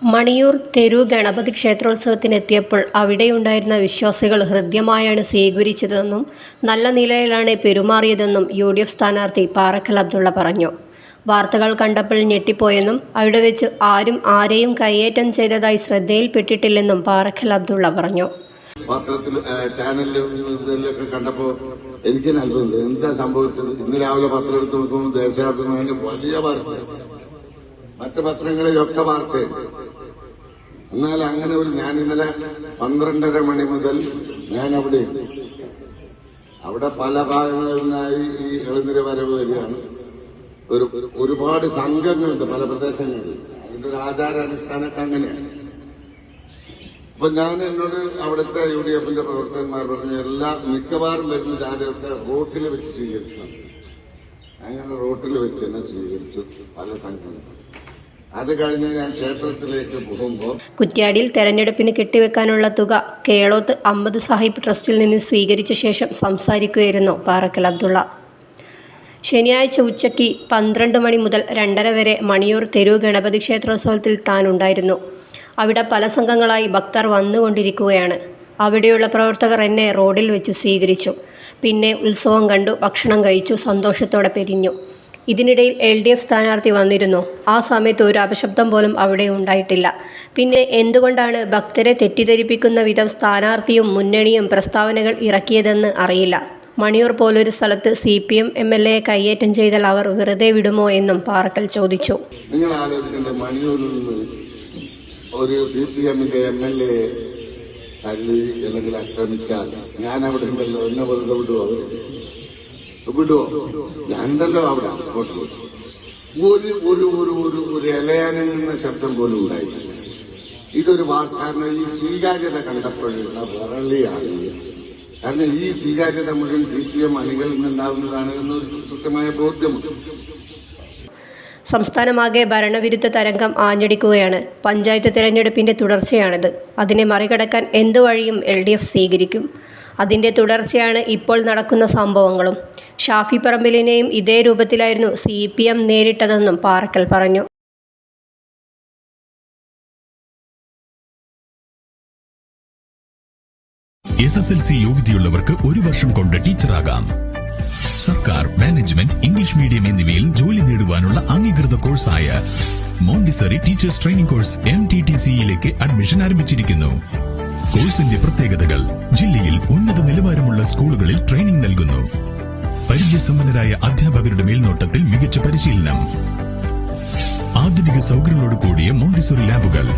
മണിയൂർ തെരു ഗണപതി ക്ഷേത്രോത്സവത്തിനെത്തിയപ്പോൾ അവിടെയുണ്ടായിരുന്ന വിശ്വാസികൾ ഹൃദ്യമായാണ് സ്വീകരിച്ചതെന്നും നല്ല നിലയിലാണ് പെരുമാറിയതെന്നും യു.ഡി.എഫ് സ്ഥാനാർത്ഥി പാറക്കൽ അബ്ദുള്ള പറഞ്ഞു. വാർത്തകൾ കണ്ടപ്പോൾ ഞെട്ടിപ്പോയെന്നും അവിടെ വെച്ച് ആരും ആരെയും കയ്യേറ്റം ചെയ്തതായി ശ്രദ്ധയിൽപ്പെട്ടിട്ടില്ലെന്നും പാറക്കൽ അബ്ദുള്ള പറഞ്ഞു. പത്രത്തിൽ ചാനലിലൊക്കെ കണ്ടപ്പോൾ എനിക്ക് നൽകുന്നത് എന്താ സംഭവിച്ചത്? ഇന്ന് രാവിലെ പത്രം എടുത്ത് നോക്കുമ്പോൾ ദേശാഭിമാനി വലിയ വാർത്ത, മറ്റു പത്രങ്ങളിലൊക്കെ വാർത്തയുണ്ട്. എന്നാൽ അങ്ങനെ ഞാൻ ഇന്നലെ 12:30 മണി മുതൽ ഞാൻ അവിടെ പല ഭാഗങ്ങളിൽ നിന്നായി ഈ എളുന്നിര വരവ് വരികയാണ്. ഒരുപാട് സംഘങ്ങളുണ്ട് പല പ്രദേശങ്ങളിൽ. അതിന്റെ ഒരു ആചാരാനുഷ്ഠാനമൊക്കെ അങ്ങനെയാണ്. അപ്പൊ എന്നോട് അവിടുത്തെ യു.ഡി.എഫിന്റെ പ്രവർത്തകന്മാർ പറഞ്ഞു, മിക്കവാറും വരുന്ന ജാഥയൊക്കെ റോട്ടിൽ വെച്ച് സ്വീകരിക്കണം. അങ്ങനെ റോട്ടിൽ വെച്ച് തന്നെ സ്വീകരിച്ചു പല സംഘങ്ങളും. അത് കഴിഞ്ഞ് ഞാൻ ക്ഷേത്രത്തിലേക്ക് പോകുമ്പോൾ കുറ്റ്യാടിയിൽ തെരഞ്ഞെടുപ്പിന് കെട്ടിവെക്കാനുള്ള തുക കേളോത്ത് അഹമ്മദ് സാഹിബ് ട്രസ്റ്റിൽ നിന്ന് സ്വീകരിച്ച ശേഷം സംസാരിക്കുകയായിരുന്നു പാറക്കൽ അബ്ദുള്ള. ശനിയാഴ്ച ഉച്ചയ്ക്ക് 12 മണി മുതൽ 2:30 വരെ മണിയൂർ തെരു ഗണപതി ക്ഷേത്രോത്സവത്തിൽ താനുണ്ടായിരുന്നു. അവിടെ പല സംഘങ്ങളായി ഭക്തർ വന്നുകൊണ്ടിരിക്കുകയാണ്. അവിടെയുള്ള പ്രവർത്തകർ എന്നെ റോഡിൽ വെച്ച് സ്വീകരിച്ചു. പിന്നെ ഉത്സവം കണ്ടു, ഭക്ഷണം കഴിച്ചു, സന്തോഷത്തോടെ പിരിഞ്ഞു. ഇതിനിടയിൽ LDF സ്ഥാനാർത്ഥി വന്നിരുന്നു. ആ സമയത്ത് ഒരു അപശബ്ദം പോലും അവിടെ ഉണ്ടായിട്ടില്ല. പിന്നെ എന്തുകൊണ്ടാണ് ഭക്തരെ തെറ്റിദ്ധരിപ്പിക്കുന്ന വിധം സ്ഥാനാർത്ഥിയും മുന്നണിയും പ്രസ്താവനകൾ ഇറക്കിയതെന്ന് അറിയില്ല. മണിയൂർ പോലൊരു സ്ഥലത്ത് CPM MLA കയ്യേറ്റം ചെയ്താൽ അവർ വെറുതെ വിടുമോ എന്നും പാറക്കൽ ചോദിച്ചു. നിങ്ങൾ ആലോചിക്കേണ്ട, മണിയൂരിൽ നിന്ന് ഒരു CPMന്റെ MLA തല്ലി അല്ലെങ്കിൽ ആക്രമിച്ചാൽ ഞാൻ അവിടെ ഉണ്ടല്ലോ, എന്നെ വെറുതെ വിടുവോ? വിടുവോ? ഞാനുണ്ടല്ലോ അവിടെ സ്പോട്ടിൽ. ഒരു ഇലയാനെന്ന ശബ്ദം പോലും ഉണ്ടായില്ല. ഇതൊരു കാരണം ഈ സ്വീകാര്യത കണ്ടപ്പോഴുള്ള വിരളിയാണ്. കാരണം ഈ സ്വീകാര്യത മുഴുവൻ CPM അണികളിൽ നിന്നുണ്ടാവുന്നതാണ് എന്നൊരു കൃത്യമായ ബോധ്യമുണ്ട്. സംസ്ഥാനമാകെ ഭരണവിരുദ്ധ തരംഗം ആഞ്ഞടിക്കുകയാണ്. പഞ്ചായത്ത് തിരഞ്ഞെടുപ്പിന്റെ തുടർച്ചയാണിത്. അതിനെ മറികടക്കാൻ എന്ത് വഴിയും LDF സ്വീകരിക്കും. അതിന്റെ തുടർച്ചയാണ് ഇപ്പോൾ നടക്കുന്ന സംഭവങ്ങളും. ഷാഫി പറമ്പിലിനെയും ഇതേ രൂപത്തിലായിരുന്നു CPM നേരിട്ടതെന്നും പാറക്കൽ പറഞ്ഞു. SSLC യോഗ്യതയുള്ളവർക്ക് 1 വർഷം കൊണ്ട് ടീച്ചറാകാം. സർക്കാർ, മാനേജ്മെന്റ്, ഇംഗ്ലീഷ് മീഡിയം എന്നിവയിൽ ജോലി നേടുവാനുള്ള അംഗീകൃത കോഴ്സായ മോണ്ടിസറി ടീച്ചേഴ്സ് ട്രെയിനിംഗ് കോഴ്സ് MTTC-യിലേക്ക് അഡ്മിഷൻ ആരംഭിച്ചിരിക്കുന്നു. കോഴ്സിന്റെ പ്രത്യേകതകൾ: ജില്ലയിൽ ഉന്നത നിലവാരമുള്ള സ്കൂളുകളിൽ ട്രെയിനിംഗ് നൽകുന്നു. പരിചയസമ്പന്നരായ അധ്യാപകരുടെ മേൽനോട്ടത്തിൽ മികച്ച പരിശീലനം. ആധുനിക സൗകര്യങ്ങളോട് കൂടിയ മോണ്ടിസറി ലാബുകൾ.